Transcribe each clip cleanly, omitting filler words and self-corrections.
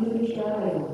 Indonesia Raya.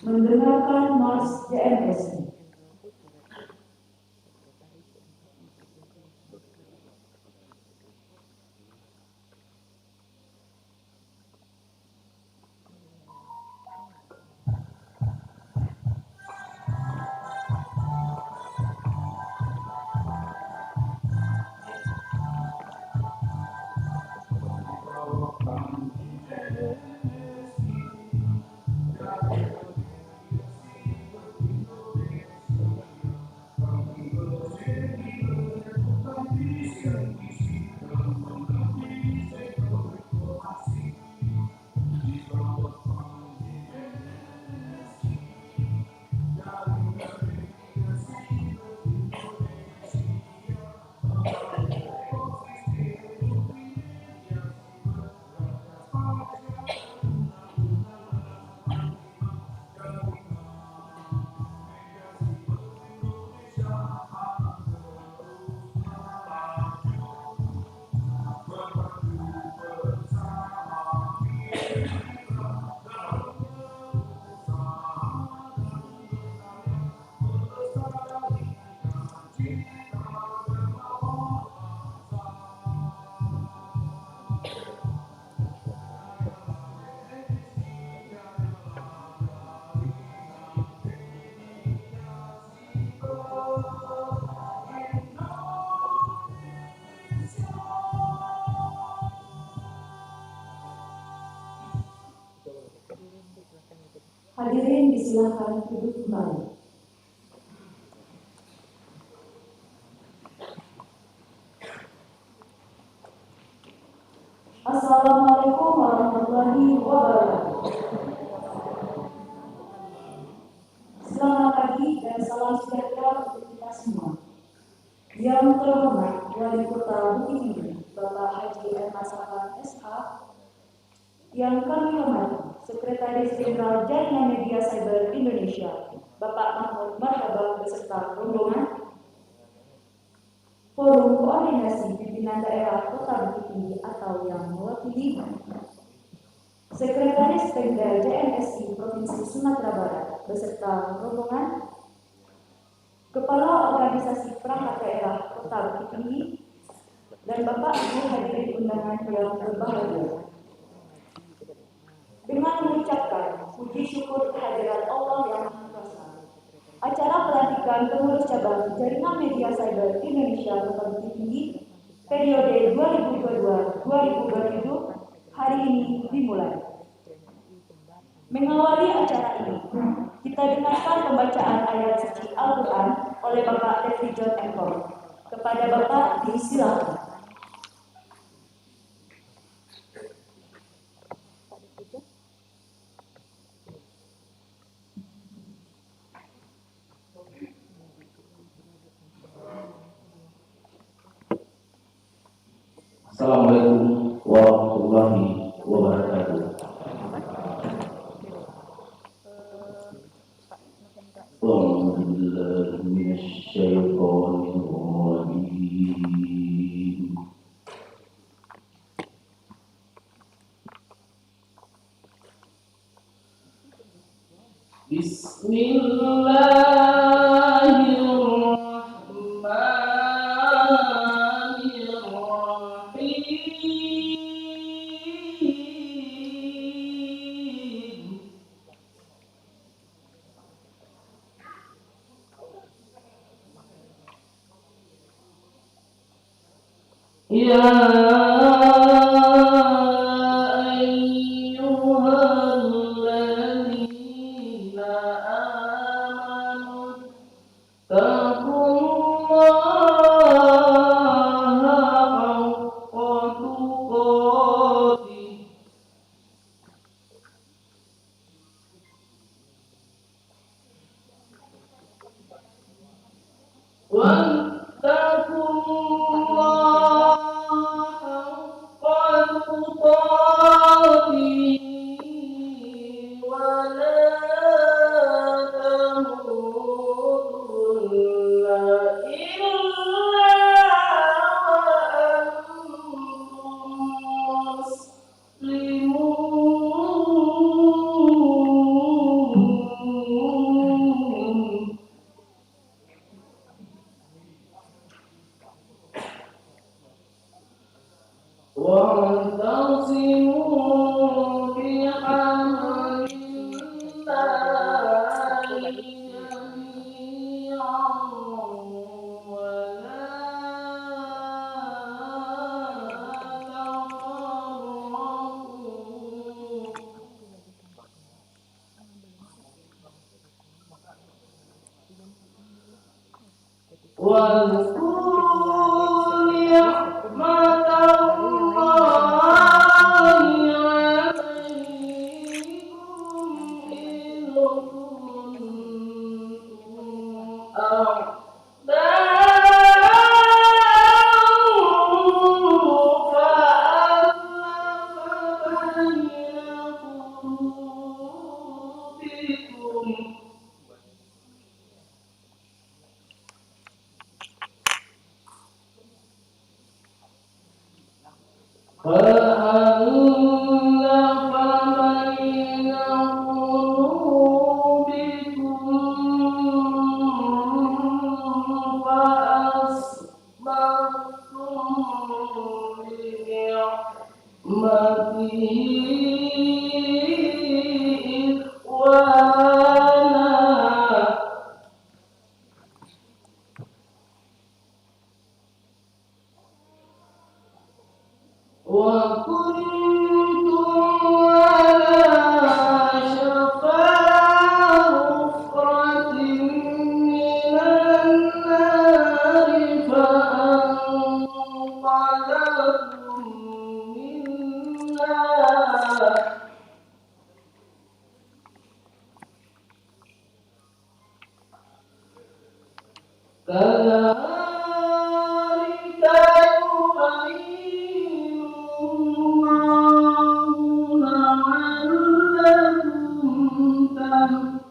Mendengarkan Mars JNSI. Hadirin disilakan duduk kembali. Assalamualaikum warahmatullahi wabarakatuh. Selamat pagi dan salam sejahtera untuk kita semua. Yang terhormat Wali Kota Bukit Tinggi, Bapak Haji M. Hasan SH, yang kami hormati Sekretaris Jenderal Jaringan Media Cyber Indonesia, Bapak Mahmud Marhaba beserta rombongan, Forum Koordinasi Pimpinan Daerah Kota Bukit Tinggi atau yang mewakili, Sekretaris Pemda JNSI Provinsi Sumatera Barat beserta rombongan, Kepala Organisasi Perangkat Daerah Kota Bukit Tinggi, dan Bapak Ibu hadirin undangan yang berbahagia. Dengan mengucapkan puji syukur kehadirat Allah yang Maha Kuasa, acara pelantikan pengurus cabang Jaringan Media Cyber Indonesia Kota Bukit Tinggi periode 2022-2027 hari ini dimulai. Mengawali acara ini, kita dengarkan pembacaan ayat suci Al-Quran oleh Bapak Refri John Engkol. Kepada Bapak disilakan. Assalamualaikum warahmatullahi wabarakatuh. أعوذ بالله من الشيطان الرجيم. بسم الله الرحمن الرحيم. يا أيها الذين آمنوا اتقوا الله حق تقاته واتقوا الله حق تقاته ولا تموتن إلا وأنتم مسلمون. واعتصموا بحبل الله جميعا ولا تفرقوا واذكروا نعمة الله عليكم إذ كنتم فألف بين قلوبكم فأصبحتم بنعمته إخوانا وكنتم على شفا حفرة من النار فأنقذكم منها كذلك يبين الله لعلكم تهتدون.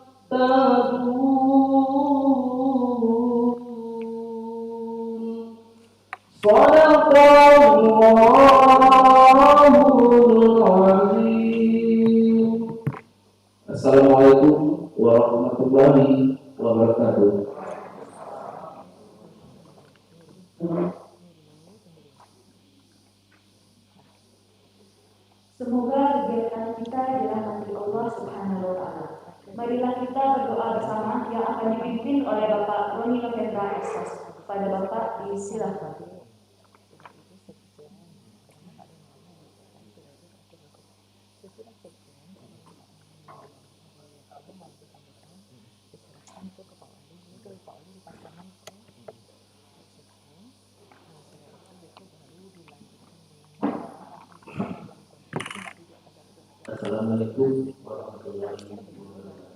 صدق الله العظيم. Assalamualaikum warahmatullahi wabarakatuh. Semoga kegiatan kita dirahmati Allah Subhanahu wa Ta'ala. Marilah kita berdoa bersama yang akan dipimpin oleh Bapak Roni Novendra SS. Pada Bapak disilakan. Assalamualaikum warahmatullahi wabarakatuh.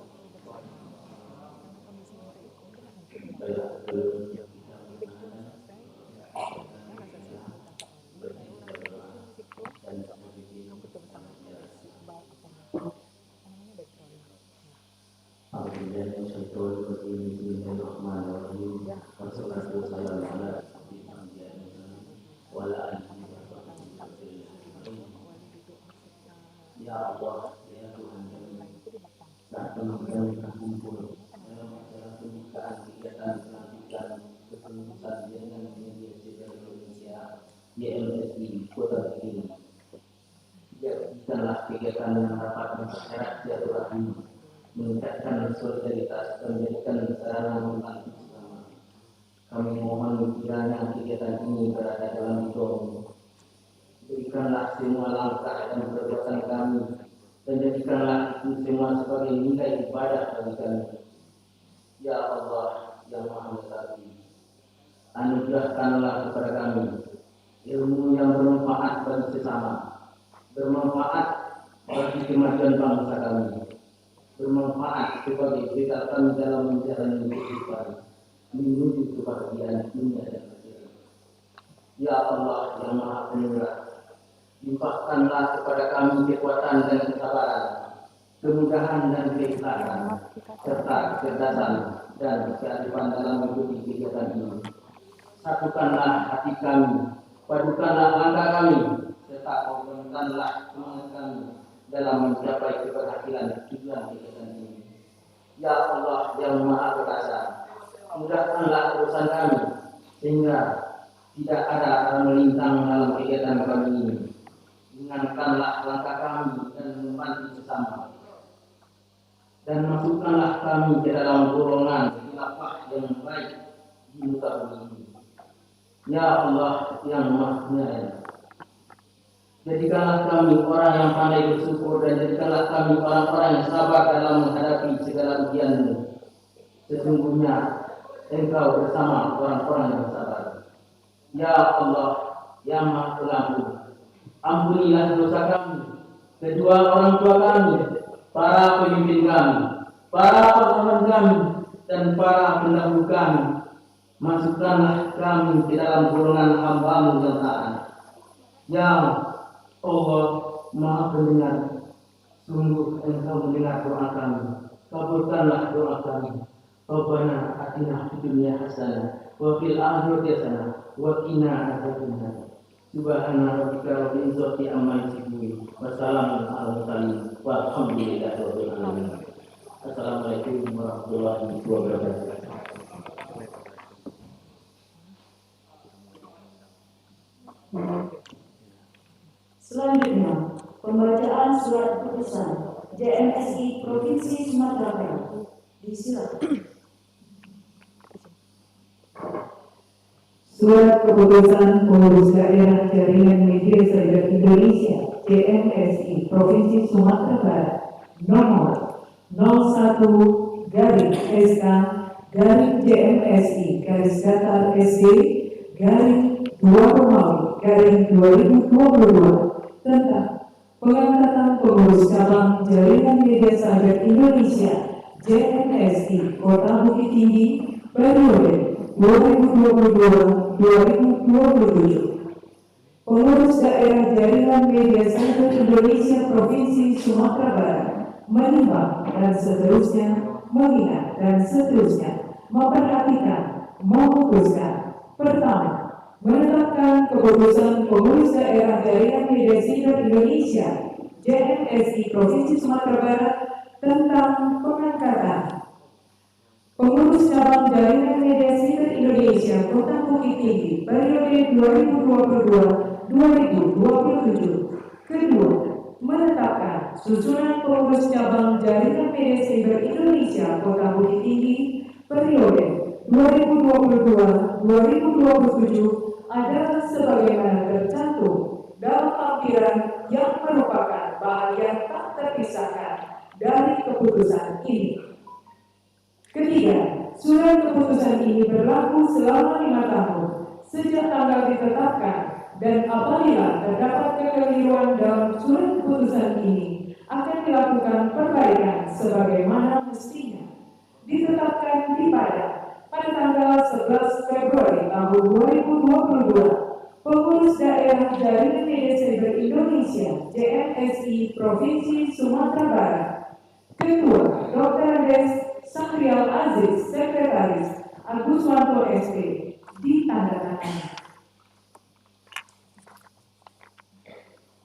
Ya Allah, ya Tuhan kami, saat kami berkumpul dalam acara pembukaan kegiatan pelantikan kepengurusan dengan media sosial Indonesia YMSI Kota Kediri. Jadikanlah kegiatan yang dapat mempererat silaturahmi, meningkatkan solidaritas, dan menjadikan sarana membantu sesama. Kami mohon kiranya kegiatan ini berada dalam ridho-Mu. Berikanlah semua langkah dan perbuatan kami, dan jadikanlah itu semua sebagai nilai ibadah bagi kami. Ya Allah yang Maha Mengetahui, anugerahkanlah kepada kami ilmu yang bermanfaat bagi sesama, bermanfaat bagi kemajuan bangsa kami, bermanfaat sebagai bekal kami dalam menjalani kehidupan menuju kebahagiaan dunia dan akhirat. Ya Allah yang Maha Penyurah, limpahkanlah kepada kami kekuatan dan kesabaran, kemudahan dan keikhlasan, serta kecerdasan dan kearifan dalam mengikuti kegiatan ini. Satukanlah hati kami, padukanlah langkah kami, serta komponenkanlah semangat kami dalam mencapai keberhasilan tujuan kegiatan ini. Ya Allah yang Maha Perkasa, mudahkanlah urusan kami sehingga tidak ada hal melintang dalam kegiatan kami ini. Ringankanlah langkah kami dan membantu sesama, dan masukkanlah kami ke dalam golongan khilafah yang baik di muka bumi ini. Ya Allah yang Maha Penyayang, jadikanlah kami orang yang pandai bersyukur, dan jadikanlah kami orang-orang yang sabar dalam menghadapi segala ujian-Mu. Sesungguhnya Engkau bersama orang-orang yang sabar. Ya Allah yang Maha Pengampun, ampunilah dosa kami, kedua orang tua kami, para pemimpin kami, para pahlawan kami, dan para pendahulu kami. Masukkanlah kami ke dalam golongan hamba-Mu yang taat. Ya Allah Maha Pendengar, sungguh Engkau mendengar doa kami. Kabulkanlah doa kami. Rabbana atina fid dunya hasanah wa fil akhirati hasanah wa qina adzabannar. Subhana rabbika rabbil izzati amma yasifun wa salamun alal mursalin walhamdulillahi rabbil alamin. Assalamualaikum warahmatullahi wabarakatuh. Selanjutnya, pembacaan surat keputusan JMSI Provinsi Sumatera Barat. Disilakan. Surat Keputusan Pengurus Daerah Jaringan Media Cyber Indonesia JMSI Provinsi Sumatera Barat nomor 01-SC-ST-2 tentang pengangkatan pengurus cabang Jaringan Media Cyber Indonesia JMSI Kota Bukit Tinggi periode 2022-2027. Pengurus daerah Jaringan Media Cyber Indonesia Provinsi Sumatera Barat menimbang dan seterusnya, mengingat dan seterusnya, memperhatikan, memutuskan. Pertama, menetapkan keputusan pengurus daerah Jaringan Media Cyber Indonesia JMSI Provinsi Sumatera Barat tentang pengangkatan pengurus cabang Jaringan Media Cyber Indonesia Kota Bukit Tinggi periode 2022-2027. Kedua, menetapkan susunan pengurus cabang Jaringan Media Cyber Indonesia Kota Bukit Tinggi periode 2022-2027 adalah sebagaimana tercantum dalam lampiran yang merupakan bahagian tak terpisahkan dari keputusan ini. Ketiga, surat keputusan ini berlaku selama 5 tahun sejak tanggal ditetapkan, dan apabila terdapat kekeliruan dalam surat keputusan ini akan dilakukan perbaikan sebagaimana mestinya. Ditetapkan di Padang pada tanggal 11 Februari tahun 2022, pengurus daerah Jaringan Media Cyber Indonesia JMSI Provinsi Sumatera Barat. Ketua Dr. Des Sahrial Aziz, Sekretaris Agus Wanto SP, ditandatangani.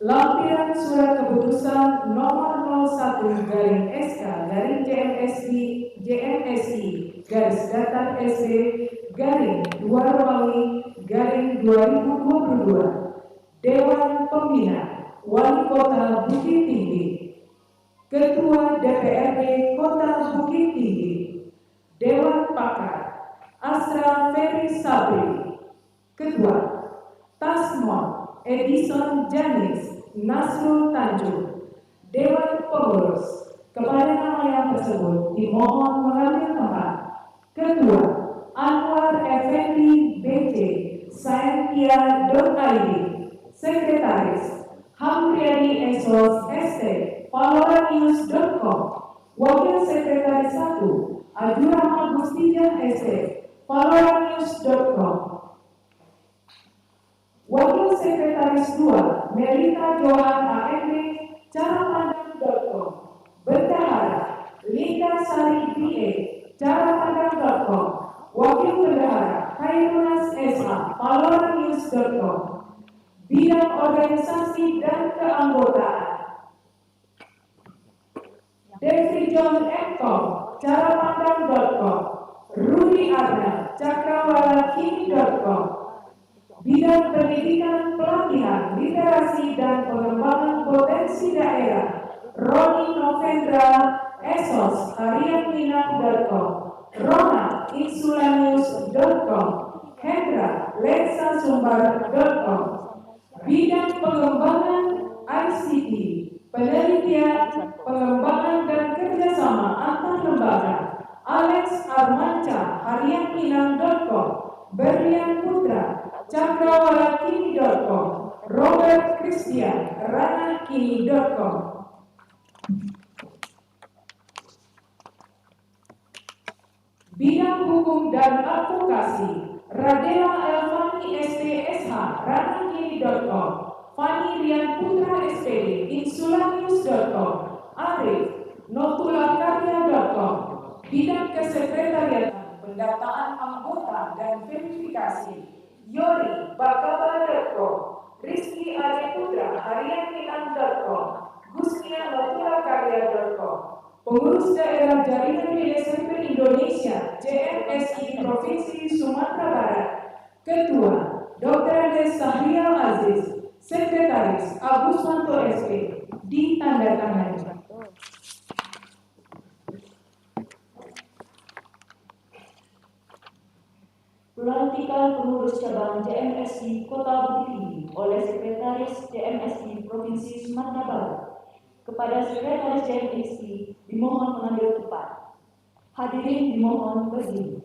Lampiran Surat Keputusan Nomor 01-SK-JMSI _SB _2 Romawi _2022 Dewan Pembina Wali Kota Bukit Tinggi, Ketua DPRD Kota Bukit Tinggi, Dewan Pakar Asra Ferry Sabri, Ketua Tasmon Edison Janis Nasrul Tanjung, Dewan Pengurus. Kepada nama yang tersebut dimohon mengambil tempat. Ketua Anwar Effendi BC Saintia.id, Sekretaris Hamriani Esos ST Paloranews.com, Wakil Sekretaris 1 Ajuran Agustijan ST Paloranews.com, Wakil Sekretaris 2 Melita Johan AMD Carapandang.com, Bendahara Linda Sari BA Carapandang.com, Wakil Bendahara Khairunas SH Paloranews.com. Bidang organisasi dan keanggotaan Devi John Ecom Carapandang.com, Rudi Arna Cakrawala.com. Bidang pendidikan, pelatihan, literasi, dan pengembangan potensi daerah Roni Novendra Esos Harianminang.com, Rona Insulanius.com, Hendra Lensasumbar.com. Bidang pengembangan ICT, penelitian, pengembangan dan kerjasama antar lembaga Alex Armanca Harianminang.com, Berlian Putra Cakrawalakini.com, Robert Christian Ranakini.com. Bidang hukum dan advokasi Radela Elfani STSH Ranakini.com, Fani Rian Putra SPD Insulanius.com, Arif Notulakarya.com. Bidang kesekretariatan, pendataan anggota dan verifikasi Yori Bakaba.com, Rizky Ade Putra Harianminang.com, Gusnia Notulakarya.com. Pengurus daerah Jaringan Media Center Indonesia JMSI Provinsi Sumatera Barat, Ketua Dr. Andes Sahrial Aziz, Sekretaris Agus Manto SP, ditandatangani. Pelantikan pengurus cabang JMSI Kota Bukit Tinggi oleh Sekretaris JMSI Provinsi Sumatera Barat. Kepada Sekretaris JMSI dimohon mengambil tempat. Hadirin dimohon berdiri.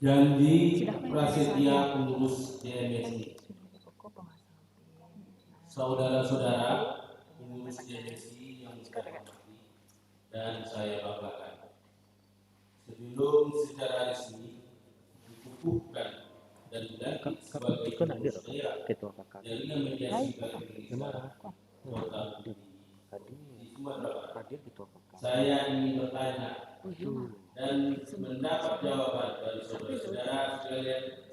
Janji prasetya pengurus JMSI. Saudara-saudara pengurus JMSI yang saya hormati dan saya banggakan, sebelum secara resmi dikukuhkan dan dilantik sebagai pengurus daerah Jaringan Mediasi Bagi Indonesia Kota Bukit Tinggi di Sumatera Barat, saya ingin bertanya dan mendapat jawaban dari saudara-saudara sekalian.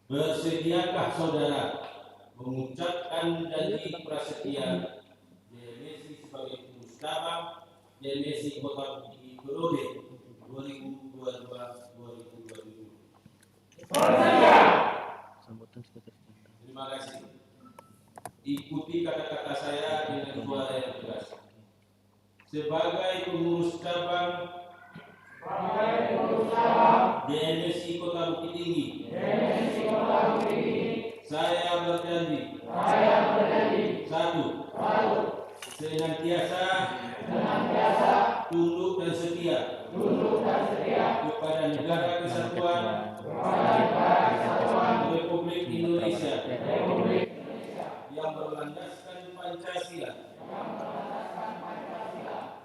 Bersediakah saudara mengucapkan janji prasetya JMSI sebagai pengurus cabang JMSI Kota Bukit Tinggi periode 2022-2027? Terima kasih. Ikuti kata-kata saya dengan suara yang tegas. Sebagai pengurus cabang JMSI Kota Bukit Tinggi, saya berjanji, satu, senantiasa tunduk dan setia kepada Negara Kesatuan Republik Indonesia yang berlandaskan Pancasila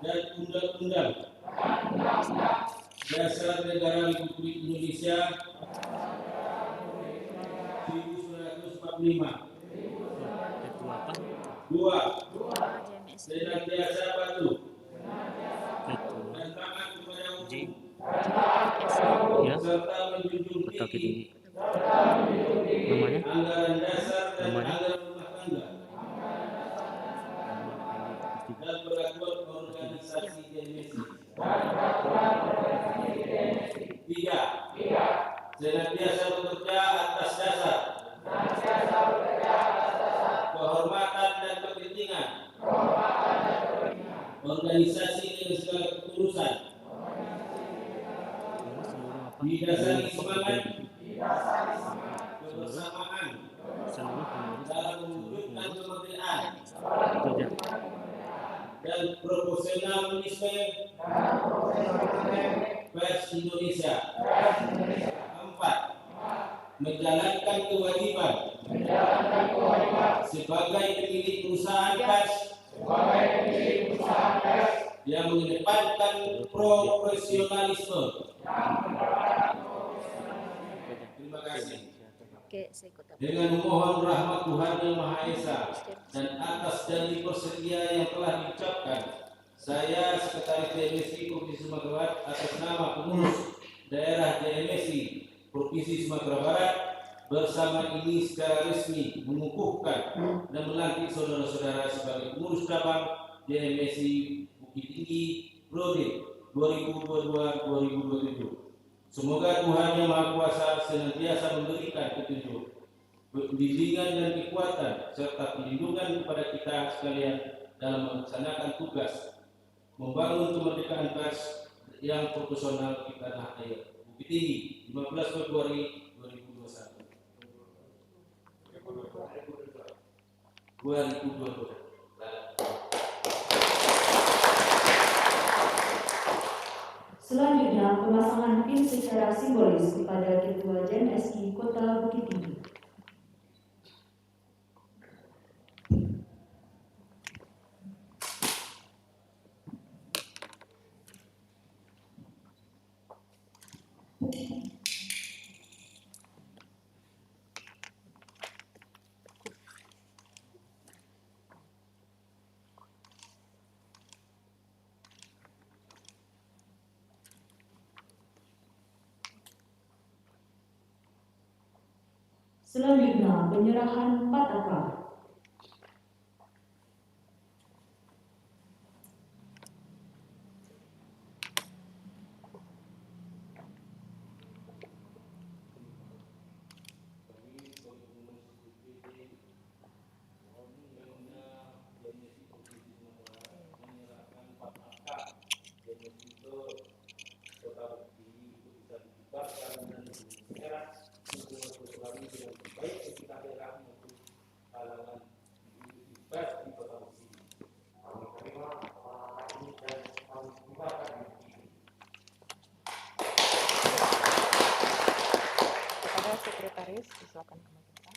dan Undang-Undang Dasar Negara Republik Indonesia 2. Senantiasa patuh dan taat kepada hukum serta menjunjung tinggi anggaran dasar dan anggaran rumah tangga dan peraturan organisasi DMSI. 3. Senantiasa bekerja atas dasar kehormatan dan kepentingan organisasi dengan segala ketulusan, didasari semangat kebersamaan dalam mewujudkan kemerdekaan dan profesionalisme pers Indonesia. 4. Menjalankan kewajiban sebagai pemilik perusahaan pers yang mengedepankan profesionalisme. Terima kasih. Dengan memohon rahmat Tuhan Yang Maha Esa dan atas janji bersedia yang telah diucapkan, saya Sekretaris DMSI Provinsi Sumatera Barat atas nama pengurus daerah DMSI Provinsi Sumatera Barat bersama ini secara resmi mengukuhkan dan melantik saudara-saudara sebagai pengurus cabang DMSI Bukit Tinggi Periode 2022-2027. Semoga Tuhan Yang Maha Kuasa senantiasa memberikan petunjuk, bimbingan dan kekuatan serta perlindungan kepada kita sekalian dalam melaksanakan tugas membangun kemerdekaan pers yang profesional di tanah air. Bukit Tinggi, 15 Februari 2022. Selanjutnya, pemasangan pin secara simbolis kepada Ketua JMSI Kota Bukit Tinggi. Selanjutnya, penyerahan pataka.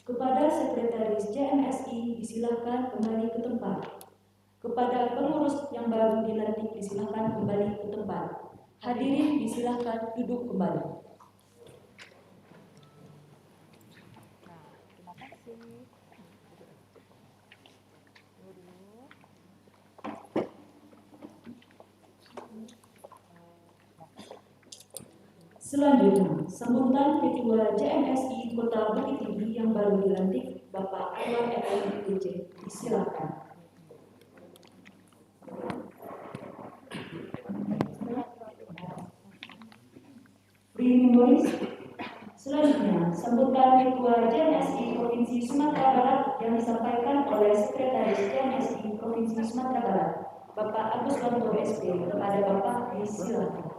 Kepada Sekretaris JMSI disilakan kembali ke tempat. Kepada pengurus yang baru dilantik disilakan kembali ke tempat. Hadirin disilakan duduk kembali. Selanjutnya, sambutan Ketua JMSI Kota Bukit Tinggi yang baru dilantik, Bapak Anwar FMDC, disilakan. Memoris. Selanjutnya, sambutan Ketua JMSI Provinsi Sumatera Barat yang disampaikan oleh Sekretaris JMSI Provinsi Sumatera Barat, Bapak Agus Wanto SP, kepada Bapak disilakan.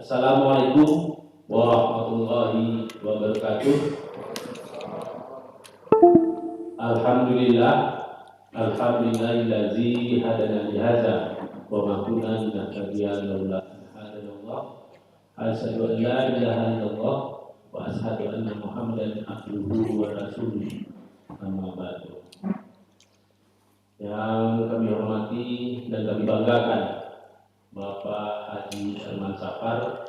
Assalamualaikum warahmatullahi wabarakatuh. Alhamdulillahillazi hadana li hadza wa ma kunna linahtadiya laula an hadana Allah. Asyhadu an la ilaha illallah wa asyhadu anna Muhammadan abduhu wa rasuluh. Amma ba'du. Yang kami hormati dan kami banggakan Bapak Haji Herman Safar,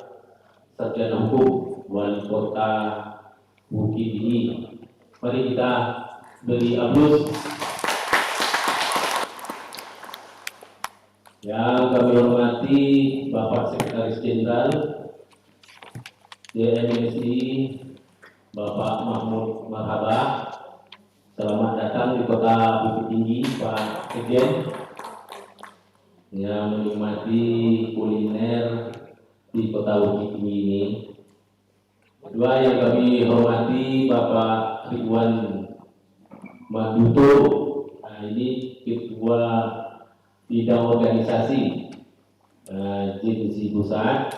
Sarjana Hukum, Wali Kota Bukit Tinggi. Mari kita beri aplaus. Yang kami hormati Bapak Sekretaris Jenderal DMSI, Bapak Mahmud Marhaba. Selamat datang di Kota Bukit Tinggi, Pak Sekjen, yang menikmati kuliner di Kota Bukit Tinggi ini. Kedua yang kami hormati Bapak Ridwan Maduto, ini Ketua Bidang Organisasi JPC Pusat.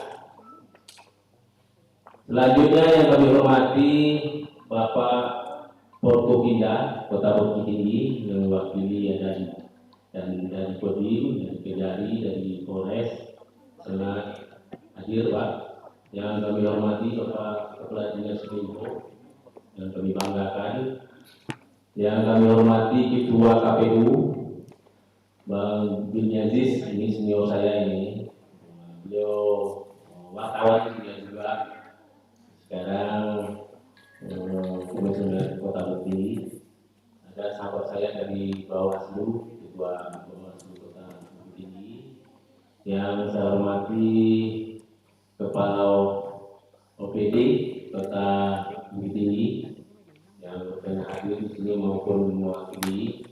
Selanjutnya yang kami hormati Bapak Forkopimda Kota Bukit Tinggi yang mewakili dari Kodim, dari Kendari, dari Polres, senang hadir Pak. Yang kami hormati Bapak Kepala Dinas Kominfo yang kami banggakan. Yang kami hormati Ketua KPU Bang Bin Yazis, ini senior saya ini. Beliau wartawan juga. Sekarang Komisioner Kota Bukit Tinggi. Ada sahabat saya dari Bawaslu, Ketua Bawaslu Kota Bukit Tinggi. Yang saya hormati Kepala OPD Kota Bukit Tinggi yang berkenan hadir di sini maupun mewakili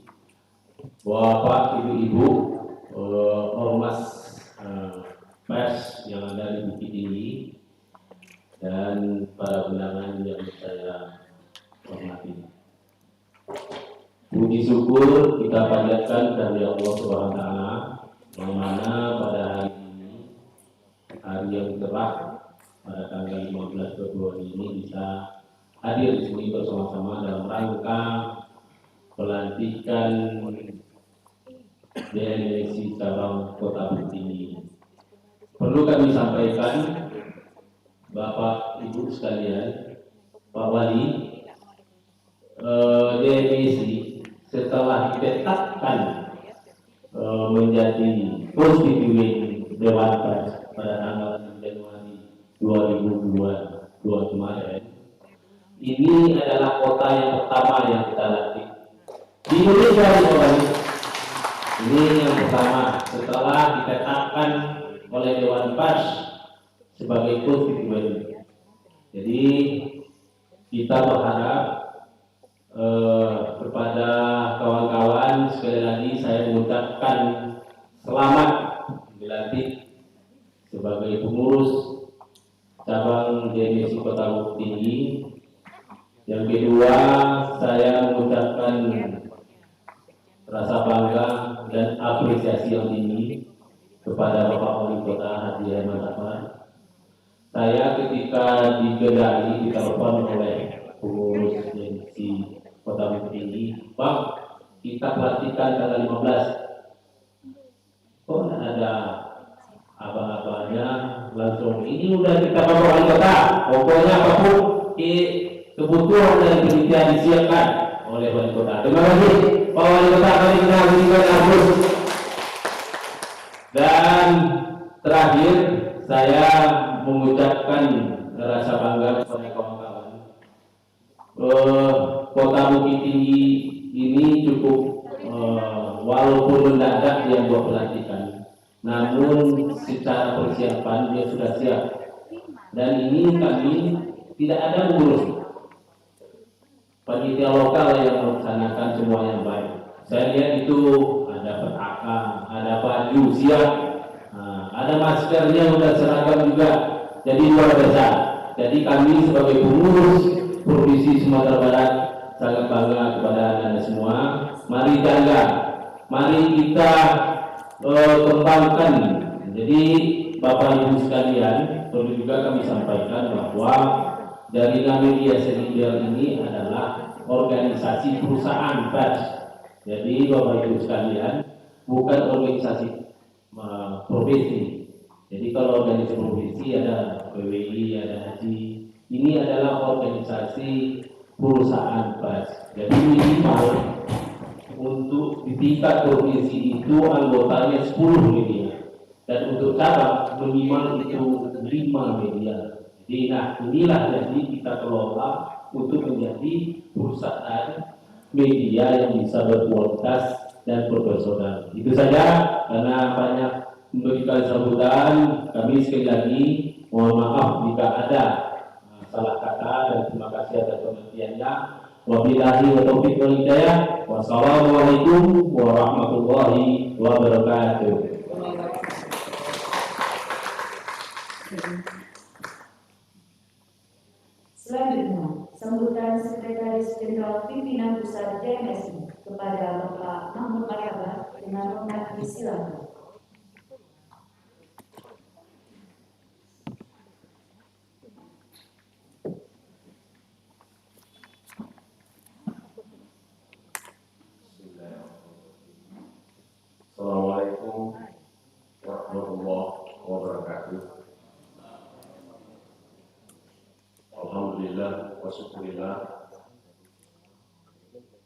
Bapak, Ibu-ibu, ormas pers yang ada di Bukit Tinggi, dan para undangan yang saya hormati. Puji syukur kita panjatkan dari Allah Subhanahu wa Ta'ala, yang mana pada hari ini, hari yang cerah, pada tanggal 15 Februari ini bisa hadir di sini bersama-sama dalam rangka pelantikan DMSI cabang Kota Bukit Tinggi. Perlu kami sampaikan, Bapak Ibu sekalian, Pak Wali, DMSI setelah ditetapkan menjadi konstituen Dewan Pers pada tanggal 6 Januari 2022 kemarin, ini adalah kota yang pertama yang kita latih di Indonesia. Ini yang pertama setelah ditetapkan oleh Dewan Pers sebagai konstituen. Jadi kita berharap kepada kawan-kawan, sekali lagi saya mengucapkan selamat dilantik sebagai pengurus cabang DMSI Kota Bukit Tinggi. Yang kedua, saya mengucapkan rasa bangga dan apresiasi yang tinggi kepada Bapak Wali Kota Haji Herman Safar. Saya ketika di Kendari ditelepon oleh pengurus DMSI Kota Bukit Tinggi, Bang, kita pelantikan tanggal 15. Kok ada abang-abangnya langsung, ini udah kita Bapak Wali Kota, pokoknya apapun kebutuhan dan penelitian disiapkan oleh Wali Kota. Terima kasih Pak Wali Kota, kami kita berikan aplaus. Dan terakhir saya mengucapkan rasa bangga kepada kawan-kawan. Kota Bukit Tinggi ini cukup walaupun mendadak yang buat pelantikan, namun secara persiapan dia sudah siap. Dan ini kami tidak ada mengurus. Panitia lokal yang melaksanakan semua yang baik. Saya lihat itu ada petaka, ada baju siap, ada maskernya udah seragam juga. Jadi luar biasa. Jadi kami sebagai pengurus Provinsi Sumatera Barat sangat bangga kepada anda semua. Mari jaga, mari kita kembangkan. Jadi Bapak Ibu sekalian, perlu juga kami sampaikan bahwa jaringan media sosial ini adalah organisasi perusahaan pers. Jadi Bapak Ibu sekalian, bukan organisasi profesi. Jadi kalau organisasi profesi ada PWI, ada haji, ini adalah organisasi perusahaan pers. Jadi minimal untuk di tingkat provinsi itu anggotanya 10 media, dan untuk cabang minimal itu 5 media. Jadi inilah jadi kita kelola untuk menjadi perusahaan media yang bisa berkualitas dan profesional. Itu saja, karena banyak memberikan sambutan. Kami sekali lagi mohon maaf jika ada salah kata, dan terima kasih atas pengertiannya. Wabillahi wa taufiq wal hidayah. Wassalamualaikum warahmatullahi wabarakatuh. Selanjutnya, sambutan Sekretaris Jenderal Pimpinan Pusat JMSI kepada Bapak Mahmud Marhaba dengan hormat disilakan. Assalamualaikum warahmatullahi wabarakatuh. Alhamdulillah wa syukurillah,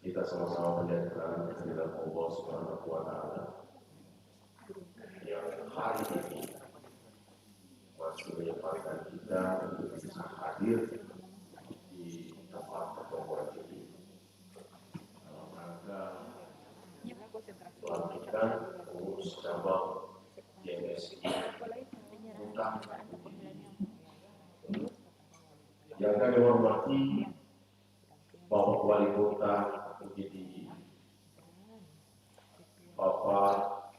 kita sama-sama menjadikan kehadiran Allah Subhanahu wa Ta'ala yang hari ini masih menyempatkan kita untuk bisa hadir di tempat pertemuan ini dalam rangka pelantikan pengurus cabang JMSI Utang. Yang kami hormati Bapak Wali Kota Bukit Tinggi, Bapak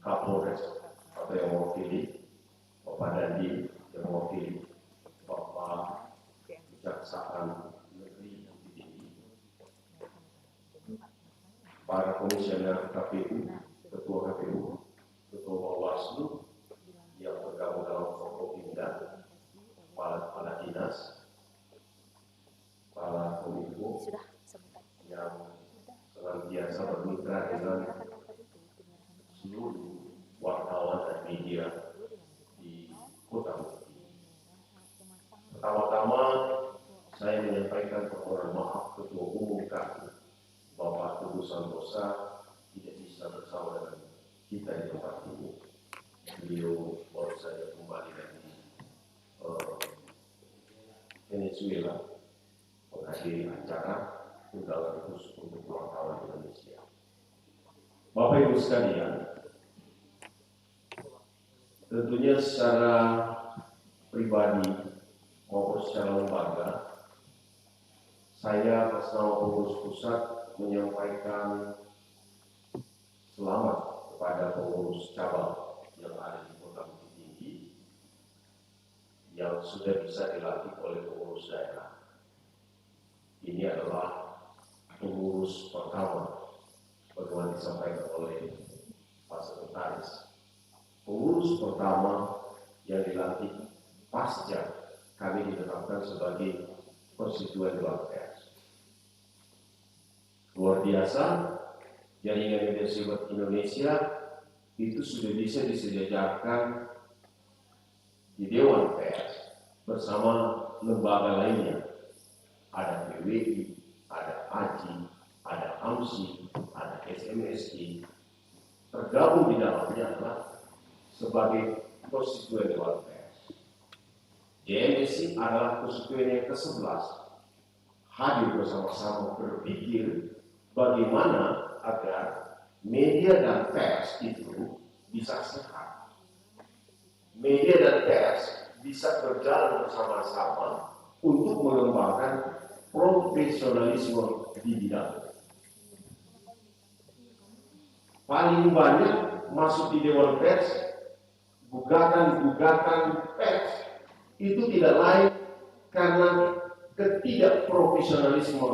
Kapolres atau yang mewakili, Bapak Dandi yang mewakili, Bapak Kejaksaan Negeri Bukit Tinggi, para komisioner KPU, Ketua KPU, Ketua Bawaslu yang bergabung dalam Forkopimda, para dinas, para kominfo yang senantiasa bermitra dengan seluruh wartawan dan media di Kota Bukit. Pertama-tama saya menyampaikan permohonan maaf Ketua Umum kami, Bapak Teguh Santosa, tidak bisa bersama dengan kita di tempat ini. Beliau baru saja kembali dari Venezuela menghadiri acara undangan khusus untuk wartawan Indonesia. Bapak Ibu sekalian, tentunya secara pribadi maupun secara lembaga, saya atas nama pengurus pusat menyampaikan selamat kepada pengurus cabang yang ada di Kota Bukit Tinggi yang sudah bisa dilatih oleh pengurus daerah. Ini adalah pengurus pertama, bagaimana disampaikan oleh Pak Sekretaris. Pengurus pertama yang dilantik pasca kami ditetapkan sebagai konstituen Dewan Pers. Luar biasa, jaringan media sebat Indonesia itu sudah bisa disejajarkan di Dewan Pers bersama lembaga lainnya. Ada PWI, ada AJI, ada AMSI, ada SMSI. Tergabung di dalamnya adalah sebagai konstituen Dewan Pers. JMSI adalah konstituen yang ke-11 hadir bersama-sama berpikir bagaimana agar media dan pers itu bisa sehat. Media dan pers bisa berjalan bersama-sama untuk mengembangkan profesionalisme di bidang. Paling banyak masuk di Dewan Pers, gugatan-gugatan pers itu tidak lain karena ketidakprofesionalisme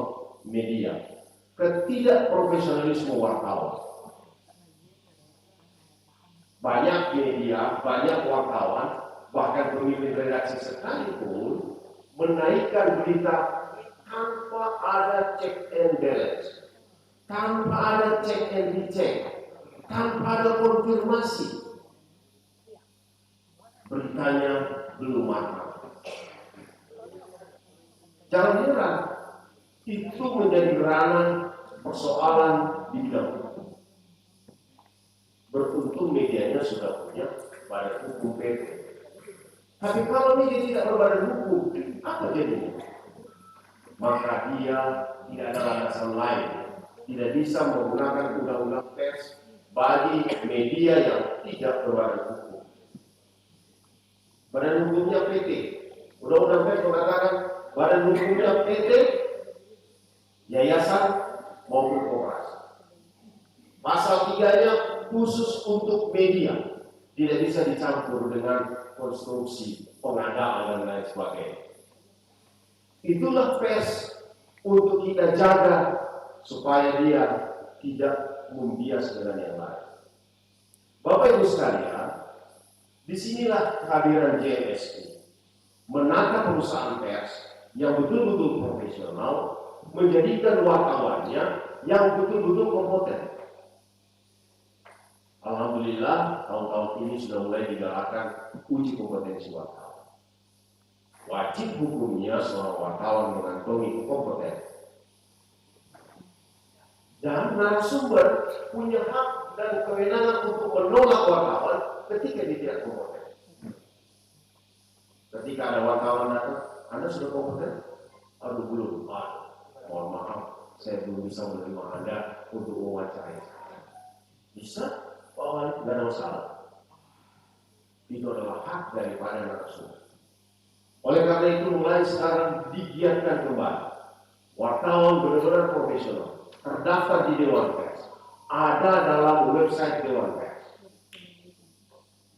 media, ketidakprofesionalisme wartawan. Banyak media, banyak wartawan, bahkan pemimpin redaksi sekalipun menaikkan berita tanpa ada check and balance, tanpa ada check and recheck, tanpa ada konfirmasi. Beritanya belum matang. Jangan heran, itu menjadi ranah persoalan di bidang hukum. Beruntung medianya sudah punya badan hukum PT. Tapi kalau media tidak berbadan hukum, apa jadinya? Maka dia tidak ada landasan lain, tidak bisa menggunakan undang-undang pers bagi media yang tidak berbadan hukum. Badan hukumnya PT. Undang-undang pers mengatakan badan hukumnya PT, yayasan maupun koperasi. Pasal 3-nya khusus untuk media, tidak bisa dicampur dengan konstruksi pengadaan dan lain sebagainya. Itulah pers untuk kita jaga supaya dia tidak membias dengan yang lain. Bapak Ibu sekalian, disinilah kehadiran JMSI menata perusahaan pers yang betul-betul profesional, menjadikan wartawannya yang betul-betul kompeten. Alhamdulillah, tahun-tahun ini sudah mulai digalakkan uji kompetensi wartawan. Wajib hukumnya seorang wartawan mengantongi kompetensi. Dan narasumber punya hak dan kewenangan untuk menolak wartawan ketika dia tidak kompeten. Ketika ada wartawan datang, Anda sudah kompeten? Aduh belum. Mohon maaf, saya belum bisa menerima Anda untuk wawancara. Bisa? Pak Wali, tidak ada masalah. Itu adalah hak daripada narasumber. Oleh karena itu mulai sekarang digiatkan kembali. Wartawan benar-benar profesional, terdaftar di Dewan Pers, ada dalam website Dewan Pers.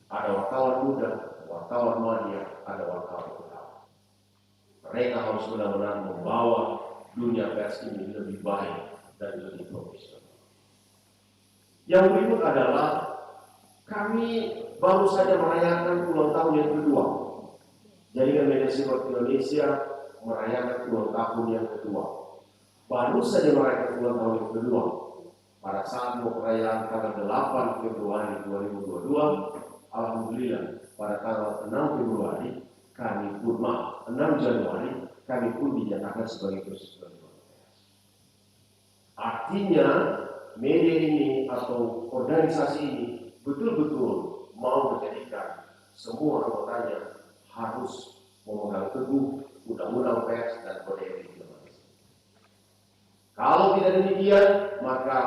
Ada wartawan muda, wartawan media, ada wartawan tua. Mereka harus benar-benar membawa dunia pers ini lebih baik dan lebih profesional. Yang berikut adalah kami baru saja merayakan ulang tahun yang kedua. Jaringan Media Civil Indonesia merayakan ulang tahun yang kedua. Baru saja merayakan ulang tahun yang kedua. Pada saat mau perayaan tanggal 8 Februari 2022, alhamdulillah pada tanggal 6 Februari kami pun 6 Januari kami pun dinyatakan sebagai konstituen. Artinya media ini atau organisasi ini betul-betul mau menjadikan semua anggotanya harus memegang teguh undang-undang pers dan kode etik jurnalistik. Kalau tidak demikian, maka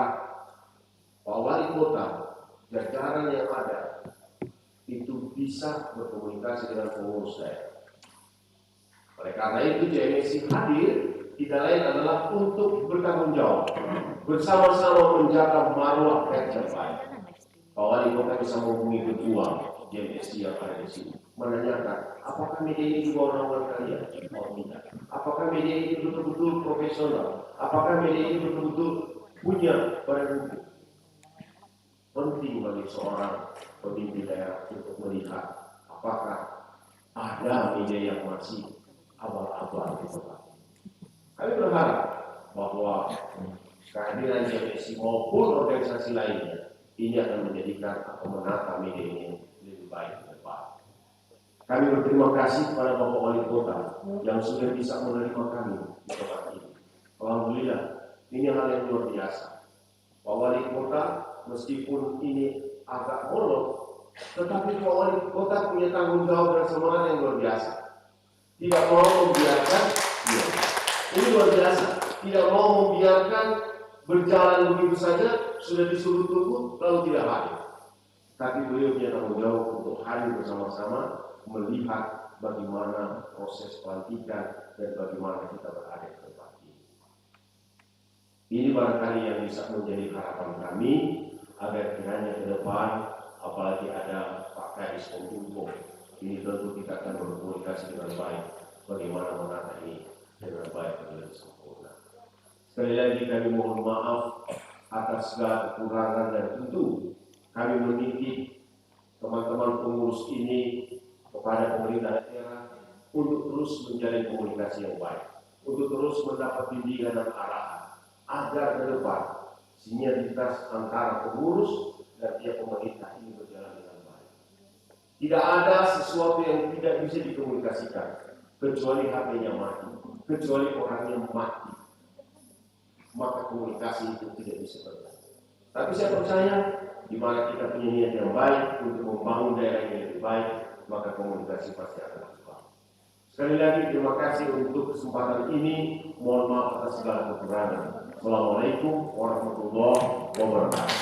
Pak Wali Kota, jajaran yang ada itu bisa berkomunikasi dengan pengurus daerah. Oleh karena itu JMSI hadir tidak lain adalah untuk bertanggung jawab, bersama-sama menjaga marwah pers yang baik. Pak Wali Kota bisa menghubungi ketua JMSI yang ada di sini, menanyakan apakah media ini juga orang-orang kalian? Oh tidak. Apakah media ini betul-betul profesional? Apakah media ini betul-betul punya badan hukum? Penting bagi seorang pemimpin daerah untuk melihat apakah ada media yang masih abal-abal di tempat. Kami berharap bahwa kehadiran JMSI maupun organisasi lainnya ini akan menjadikan atau menata media ini lebih baik ke depan. Kami berterima kasih kepada Bapak Wali Kota yang sudah bisa menerima kami di tempat ini. Alhamdulillah, ini hal yang luar biasa. Pak Wali Kota meskipun ini agak molor, tetapi Pak Wali Kota punya tanggung jawab dan semangat yang luar biasa. Tidak mau membiarkan, ini luar biasa. Tidak mau membiarkan berjalan begitu saja, sudah disuruh tunggu lalu tidak hadir. Tapi beliau punya tanggung jawab untuk hadir bersama-sama melihat bagaimana proses pelantikan dan bagaimana kita berada di tempat ini. Ini barangkali yang bisa menjadi harapan kami agar kiranya ke depan, apalagi ada Pak Kadis Kominfo, ini tentu kita akan berkomunikasi dengan baik bagaimana menata ini dengan baik dan lebih sempurna. Sekali lagi kami mohon maaf atas segala kekurangan dan tentu kami menitip teman-teman pengurus ini kepada pemerintah daerah untuk terus menjalin komunikasi yang baik, untuk terus mendapat bimbingan dan arahan agar ke depan sinergitas antara pengurus dan pihak pemerintah ini berjalan dengan baik. Tidak ada sesuatu yang tidak bisa dikomunikasikan kecuali HP-nya mati. kecuali orang yang mati, maka komunikasi itu tidak bisa terjadi. Tapi saya percaya di mana kita punya niat yang baik untuk membangun daerah yang lebih baik, maka komunikasi pasti akan terbangun. Sekali lagi terima kasih untuk kesempatan ini. Mohon maaf atas segala kekurangan. Assalamualaikum warahmatullahi wabarakatuh.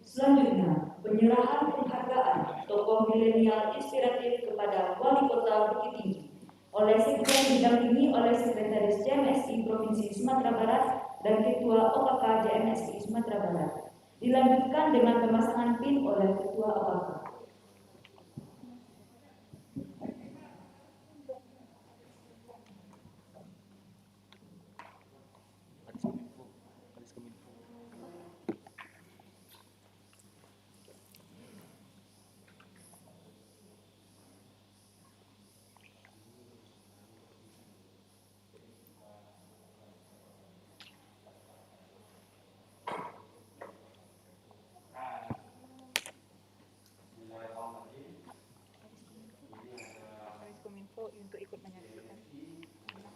Selanjutnya, penyerahan penghargaan tokoh milenial inspiratif kepada Wali Kota Bukit Tinggi oleh Sekjen didampingi oleh Sekretaris JMSI Provinsi Sumatera Barat dan Ketua OKK JMSI Sumatera Barat. Dilanjutkan dengan pemasangan pin oleh Ketua OKK. Untuk ikut menyaksikan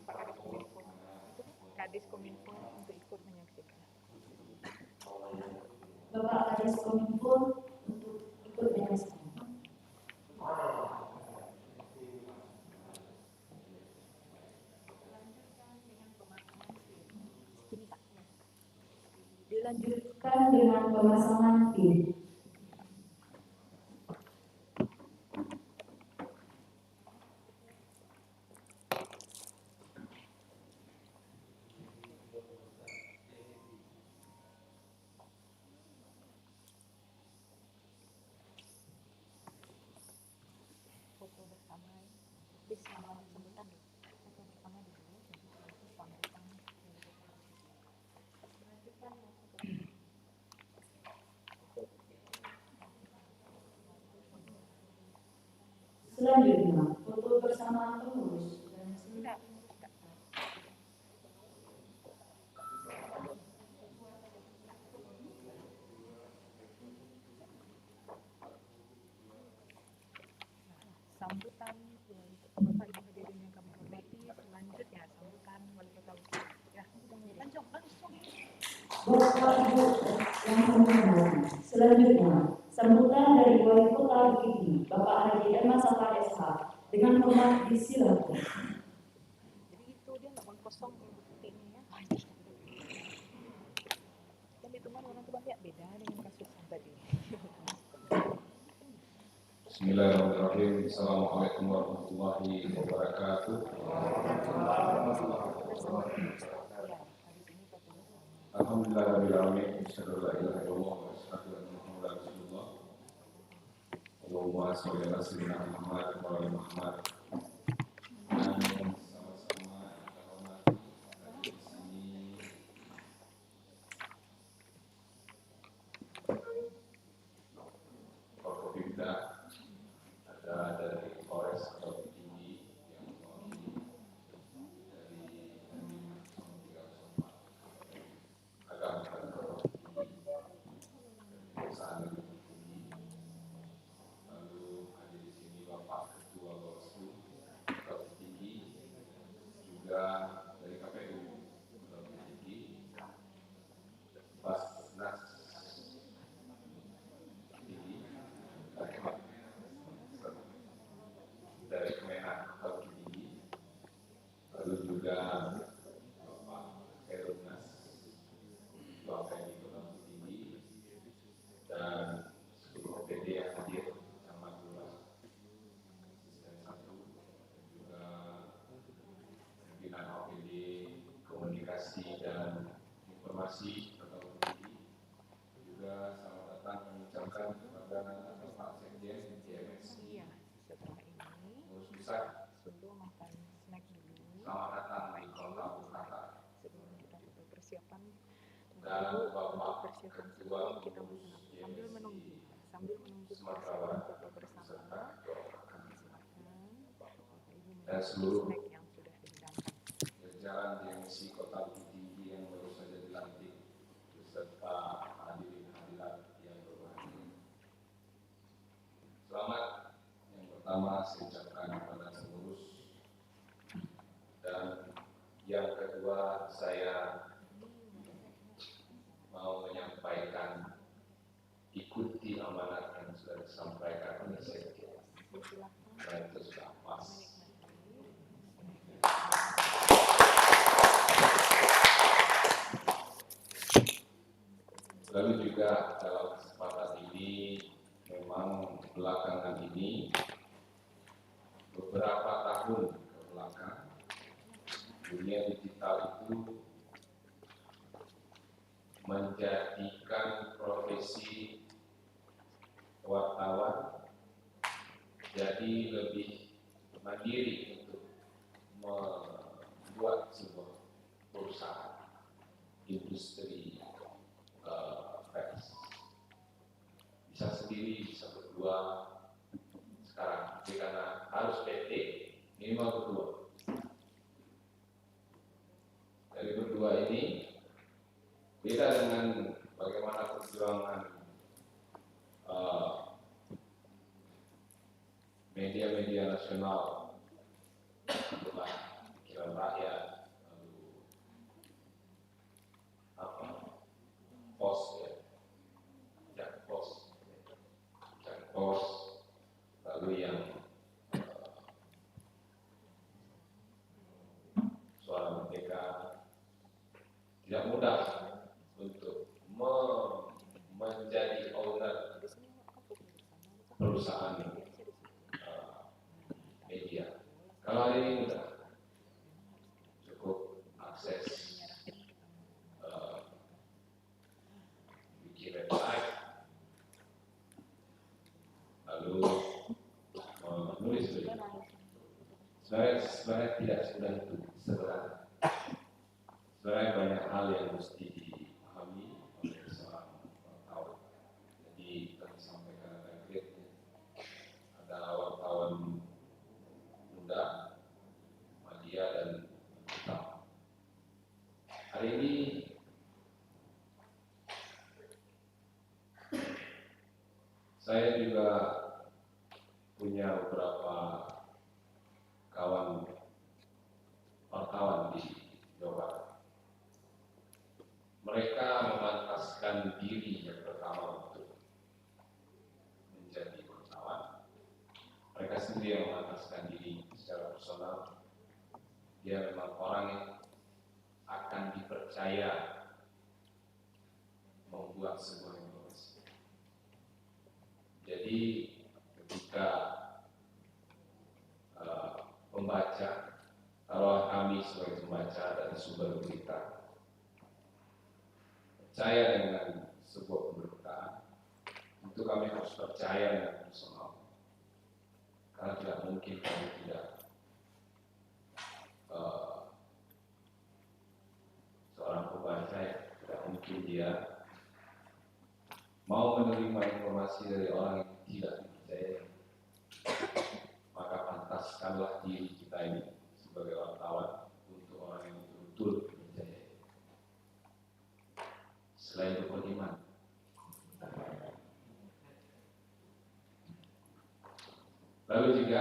Pak Kadis Kominfo untuk ikut menyaksikan. Bapak Kadis Kominfo untuk ikut menyaksikan. Dilanjutkan dengan pemasangan pin. Foto bersama bersama sebutan foto bersama dulu sambutan. Selanjutnya, foto bersama pengurus. Sambutan untuk Bapak Ibu hadirin yang kami hormati. Selanjutnya sambutan Wali Kota Bukit. Ya, langsung. Bapak Ibu yang kami hormati. Selanjutnya, sambutan dari Wali Kota Bukit Tinggi, Bapak Haji Emma Safar SH, dengan hormat disilakan. Jadi itu dia nggak mau kosong bukti ini ya. Dan itu kan orang tua ya beda dengan kasus yang tadi. Bismillahirrahmanirrahim. Assalamualaikum warahmatullahi wabarakatuh. Alhamdulillahirabbil alamin. Asyhadu an la ilaha illallah wa asyhadu anna Muhammadar Rasulullah. Allahumma shalli ala sayyidina Muhammad wa ala Muhammad. Sama-sama kita hormati di sini. Forkopimda ada dari Polres atau Tinggi yang mewakili dari agama dan perusahaan tinggi. Lalu hadir di sini Bapak Ketua Bawaslu Bukit Tinggi, juga dari KPU Bukit Tinggi, Basnas Tinggi, dari Kemenhan Bukit Tinggi, lalu juga Bapak Herumnas Bapak di Kota Bukit Tinggi, dan seluruh OPD yang hadir sama dua asisten satu, juga pimpinan OPD komunikasi dan informasi Kota Bukit Tinggi. Juga selamat datang mengucapkan kepada Bapak Sekjen JMSI Iya, setelah ini Mususak. sebelum makan snack dulu. Selamat datang di Kota Bukata. Sebelum kita foto persiapan Dan Bapak persiapan Ketua sebelum kita Pengurus sambil menunggu Sumatera persiapan Barat foto bersama. Kami silakan Bapak Ibu dan menikmati seluruh snack yang sudah dihidangkan. jajaran JMSI Kota Bukit Tinggi yang baru saja dilantik beserta hadirin hadirat yang berbahagia. Selamat pertama saya ucapkan kepada pengurus, dan yang kedua saya mau menyampaikan ikuti amanat yang sudah disampaikan oleh Sekjen. Nah, itu sudah pas. Lalu juga dalam kesempatan ini, memang belakangan ini, beberapa tahun ke belakang, dunia digital itu menjadikan profesi wartawan jadi lebih mandiri untuk membuat sebuah perusahaan industri pers. Bisa sendiri, bisa berdua. Sekarang, karena harus PT, minimal berdua. Dari berdua ini beda dengan bagaimana perjuangan media-media nasional, pikiran rakyat, lalu pos, pos, lalu yang Suara Merdeka. Tidak mudah untuk menjadi owner perusahaan media. Kalau hari ini mudah, cukup akses bikin website, lalu menulis berita. Sebenarnya tidak semudah itu sebenarnya. Sebenarnya banyak hal yang mesti dipahami oleh seorang wartawan. Jadi kami sampaikan ada grade-nya, ada wartawan muda, media, dan hitam. Hari ini saya juga punya beberapa kawan wartawan di Jawa Barat. Mereka memantaskan diri yang pertama untuk menjadi wartawan. Mereka sendiri yang memantaskan diri secara personal. Dia memang orang yang akan dipercaya membuat sebuah informasi. Jadi ketika pembaca, taruhlah kami sebagai pembaca dari sumber berita, percaya dengan sebuah pemberitaan, itu kami harus percaya dengan personal. Karena tidak mungkin kami tidak seorang pembaca ya, tidak mungkin dia mau menerima informasi dari orang yang tidak dipercaya. Maka pantaskanlah diri kita ini sebagai wartawan untuk orang yang betul-betul dipercaya. Selain itu beriman. Lalu juga